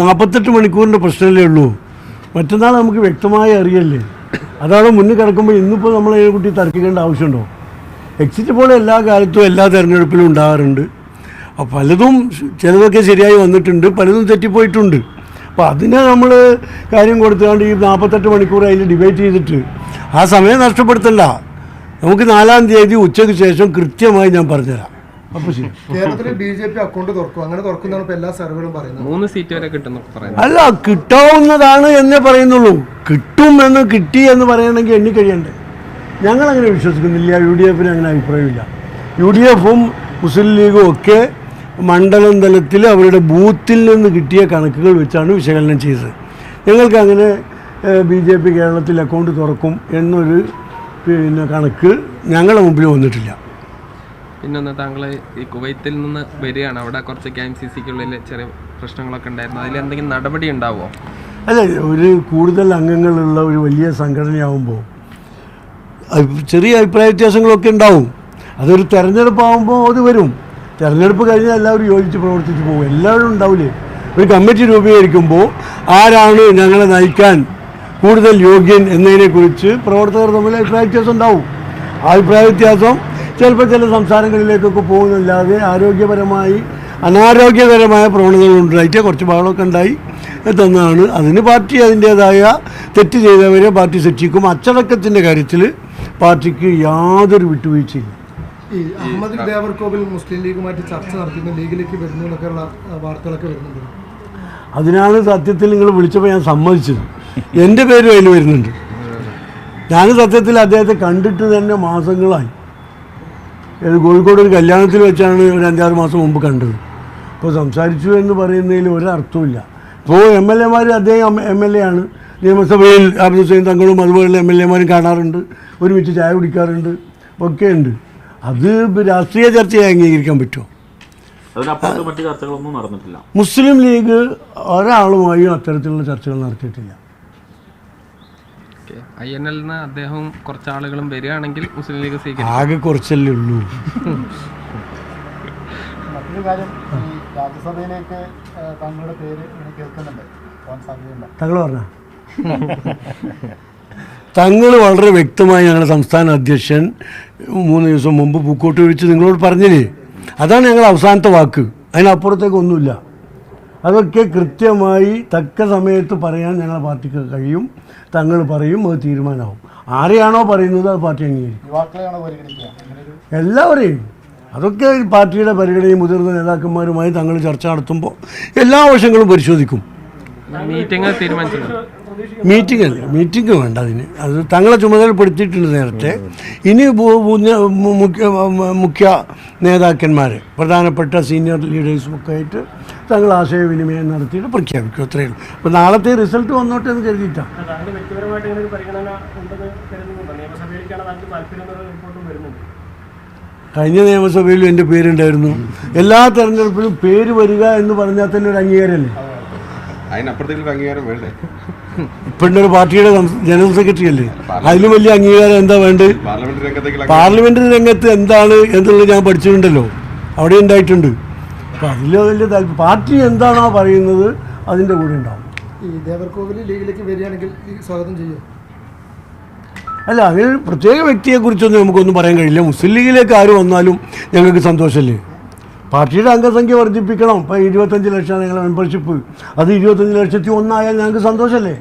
48 മണിക്കൂറിൻ്റെ പ്രശ്നമല്ലേ ഉള്ളൂ. മറ്റന്നാൾ നമുക്ക് വ്യക്തമായി അറിയല്ലേ. അതാണ് മുന്നിൽ കിടക്കുമ്പോൾ ഇന്നിപ്പോൾ നമ്മൾ അതിനെക്കുട്ടി തർക്കിക്കേണ്ട ആവശ്യമുണ്ടോ? എക്സിറ്റ് പോൾ എല്ലാ കാലത്തും എല്ലാ തെരഞ്ഞെടുപ്പിലും ഉണ്ടാകാറുണ്ട്. പലതും ചിലതൊക്കെ ശരിയായി വന്നിട്ടുണ്ട്, പലതും തെറ്റിപ്പോയിട്ടുണ്ട്. അപ്പോൾ അതിനെ നമ്മൾ കാര്യം കൊടുത്തുകൊണ്ട് ഈ 48 മണിക്കൂർ അതിൽ ഡിബേറ്റ് ചെയ്തിട്ട് ആ സമയം നഷ്ടപ്പെടുത്തണ്ട. നമുക്ക് 4-ാം തീയതി ഉച്ചയ്ക്ക് ശേഷം കൃത്യമായി ഞാൻ പറഞ്ഞുതരാം. അപ്പോൾ ശരി. കേരളത്തിൽ BJP അക്കൗണ്ട് തുറക്കും, അങ്ങനെ തുറക്കുന്നതാണ് ഇപ്പോൾ എല്ലാ സർവേകളും പറയുന്നത്. 3 സീറ്റ് വരെ കിട്ടും. അല്ല, കിട്ടാവുന്നതാണ് എന്നേ പറയുന്നുള്ളൂ. കിട്ടും എന്ന് കിട്ടി എന്ന് പറയണമെങ്കിൽ എണ്ണിക്കഴിയണ്ടേ. ഞങ്ങളങ്ങനെ വിശ്വസിക്കുന്നില്ല. UDF അങ്ങനെ അഭിപ്രായമില്ല. UDF-ഉം മുസ്ലിം ലീഗും ഒക്കെ മണ്ഡലം തലത്തിൽ അവരുടെ ബൂത്തിൽ നിന്ന് കിട്ടിയ കണക്കുകൾ വെച്ചാണ് വിശകലനം ചെയ്തത്. ഞങ്ങൾക്ക് അങ്ങനെ BJP കേരളത്തിൽ അക്കൗണ്ട് തുറക്കും എന്നൊരു കണക്ക് ഞങ്ങളുടെ മുമ്പിൽ വന്നിട്ടില്ല. പിന്നെ താങ്കൾ ഈ കുവൈത്തിൽ നിന്ന് വരികയാണ്, അവിടെ കുറച്ച് KMCCക്കുള്ളിൽ ചെറിയ പ്രശ്നങ്ങളൊക്കെ ഉണ്ടായിരുന്നു, അതിലെന്തെങ്കിലും നടപടി ഉണ്ടാവുമോ? അല്ല, ഒരു കൂടുതൽ അംഗങ്ങളുള്ള ഒരു വലിയ സംഘടനയാകുമ്പോൾ ചെറിയ അഭിപ്രായ വ്യത്യാസങ്ങളൊക്കെ ഉണ്ടാവും. അതൊരു തെരഞ്ഞെടുപ്പാകുമ്പോൾ അത് വരും. തെരഞ്ഞെടുപ്പ് കഴിഞ്ഞാൽ എല്ലാവരും യോജിച്ച് പ്രവർത്തിച്ച് പോകും. എല്ലാവരും ഉണ്ടാവില്ലേ. ഒരു കമ്മിറ്റി രൂപീകരിക്കുമ്പോൾ ആരാണ് ഞങ്ങളെ നയിക്കാൻ കൂടുതൽ യോഗ്യൻ എന്നതിനെക്കുറിച്ച് പ്രവർത്തകർ തമ്മിൽ അഭിപ്രായ വ്യത്യാസം ഉണ്ടാവും. ആ അഭിപ്രായ വ്യത്യാസം ചിലപ്പോൾ ചില സംസ്ഥാനങ്ങളിലേക്കൊക്കെ പോകുന്നല്ലാതെ അനാരോഗ്യകരമായ പ്രവണതകളുണ്ടായിട്ട് കുറച്ച് ബഹളമൊക്കെ ഉണ്ടായി തന്നാണ്. അതിന് പാർട്ടി അതിൻ്റേതായ തെറ്റ് ചെയ്തവരെ പാർട്ടി ശിക്ഷിക്കും. അച്ചടക്കത്തിൻ്റെ കാര്യത്തിൽ പാർട്ടിക്ക് യാതൊരു വിട്ടുവീഴ്ചയില്ല. ഈ അഹമ്മദ് ദേവർകോവിൽ മുസ്ലിം ലീഗുമായിട്ട് ചർച്ച നടത്തുന്നു, ലീഗിലേക്ക് വരുന്നു എന്നൊക്കെയുള്ള വാർത്തകളൊക്കെ വരുന്നുണ്ട്. അതിനാണ് സത്യത്തിൽ നിങ്ങൾ വിളിച്ചപ്പോൾ ഞാൻ സമ്മതിച്ചത്. എൻ്റെ പേരും അതിൽ വരുന്നുണ്ട്. ഞാൻ സത്യത്തിൽ അദ്ദേഹത്തെ കണ്ടിട്ട് തന്നെ മാസങ്ങളായി. കോഴിക്കോട് ഒരു കല്യാണത്തിൽ വെച്ചാണ് ഒരു 5-6 മാസം മുമ്പ് കണ്ടത്. ഇപ്പോൾ സംസാരിച്ചു എന്ന് പറയുന്നതിൽ ഒരർത്ഥമില്ല. ഇപ്പോൾ MLA-മാർ, അദ്ദേഹം MLA ആണ്, നിയമസഭയിൽ ആബിദ് ഹുസൈൻ തങ്ങളും അതുപോലുള്ള MLA-മാരും കാണാറുണ്ട്, ഒരുമിച്ച് ചായ കുടിക്കാറുണ്ട്, ഒക്കെ ഉണ്ട്. അത് രാഷ്ട്രീയ ചർച്ചയെ അംഗീകരിക്കാൻ പറ്റുമോ? മുസ്ലിം ലീഗ് ഒരാളുമായും അത്തരത്തിലുള്ള ചർച്ചകൾ നടത്തിയിട്ടില്ല. INL അദ്ദേഹം കുറച്ച് ആളുകളും വരികയാണെങ്കിൽ മുസ്ലിം ലീഗ് ആകെ കുറച്ചല്ലേ ഉള്ളൂ. മറ്റൊരു കാര്യം, രാജ്യസഭയിലേക്ക് താങ്കളുടെ പേര് കേൾക്കുന്നുണ്ട്, താങ്കൾ പറഞ്ഞ തങ്ങൾ വളരെ വ്യക്തമായി ഞങ്ങളുടെ സംസ്ഥാന അധ്യക്ഷൻ 3 ദിവസം മുമ്പ് പൂക്കോട്ട് വിളിച്ച് നിങ്ങളോട് പറഞ്ഞില്ലേ. അതാണ് ഞങ്ങളുടെ അവസാനത്തെ വാക്ക്. അതിനപ്പുറത്തേക്കൊന്നുമില്ല. അതൊക്കെ കൃത്യമായി തക്ക സമയത്ത് പറയാൻ ഞങ്ങളുടെ പാർട്ടിക്ക് കഴിയും. തങ്ങൾ പറയും, അത് തീരുമാനമാവും. ആരെയാണോ പറയുന്നത് അത് പാർട്ടി അംഗീകരിക്കും. എല്ലാവരെയും. അതൊക്കെ പാർട്ടിയുടെ പരിഗണനയും മുതിർന്ന നേതാക്കന്മാരുമായി തങ്ങൾ ചർച്ച നടത്തുമ്പോൾ എല്ലാ വശങ്ങളും പരിശോധിക്കും. മീറ്റിംഗ് വേണ്ട അതിന്. അത് തങ്ങളെ ചുമതലപ്പെടുത്തിയിട്ടുണ്ട് നേരത്തെ. ഇനി മുഖ്യ നേതാക്കന്മാർ, പ്രധാനപ്പെട്ട സീനിയർ ലീഡേഴ്സും ഒക്കെ ആയിട്ട് തങ്ങൾ ആശയവിനിമയം നടത്തിയിട്ട് പ്രഖ്യാപിക്കും. അത്രയേ ഉള്ളൂ. അപ്പോൾ നാളത്തെ റിസൾട്ട് വന്നോട്ടെ എന്ന് കരുതിയിട്ടാണ്. കഴിഞ്ഞ നിയമസഭയിലും എൻ്റെ പേരുണ്ടായിരുന്നു. എല്ലാ തെരഞ്ഞെടുപ്പിലും പേര് വരിക എന്ന് പറഞ്ഞാൽ തന്നെ ഒരു അംഗീകാരമല്ലേ. ഇപ്പോഴത്തെ ഒരു പാർട്ടിയുടെ ജനറൽ സെക്രട്ടറി അല്ലേ, അതിലും വലിയ അംഗീകാരം എന്താ വേണ്ടത്? പാർലമെന്ററി രംഗത്ത് എന്താണ് എന്നുള്ളത് ഞാൻ പഠിച്ചിട്ടുണ്ടല്ലോ, അവിടെ ഉണ്ടായിട്ടുണ്ട്. അപ്പം അതിൽ വലിയ താല്പര്യം. പാർട്ടി എന്താണോ പറയുന്നത് അതിൻ്റെ കൂടെ ഉണ്ടാവും. ഈ ദേവർകോവിൽ ലീഗിലേക്ക് വരികയാണെങ്കിൽ സ്വാഗതം ചെയ്യും. അല്ല, അങ്ങനെ പ്രത്യേക വ്യക്തിയെക്കുറിച്ചൊന്നും നമുക്കൊന്നും പറയാൻ കഴിയില്ല. മുസ്ലിം ലീഗിലേക്ക് ആര് വന്നാലും ഞങ്ങൾക്ക് സന്തോഷമല്ലേ. പാർട്ടിയുടെ അംഗസംഖ്യ വർദ്ധിപ്പിക്കണം. ഇപ്പോൾ 25 ലക്ഷമാണ് ഞങ്ങളുടെ മെമ്പർഷിപ്പ്. അത് 25 ലക്ഷത്തി 1 ആയാൽ ഞങ്ങൾക്ക് സന്തോഷമല്ലേ.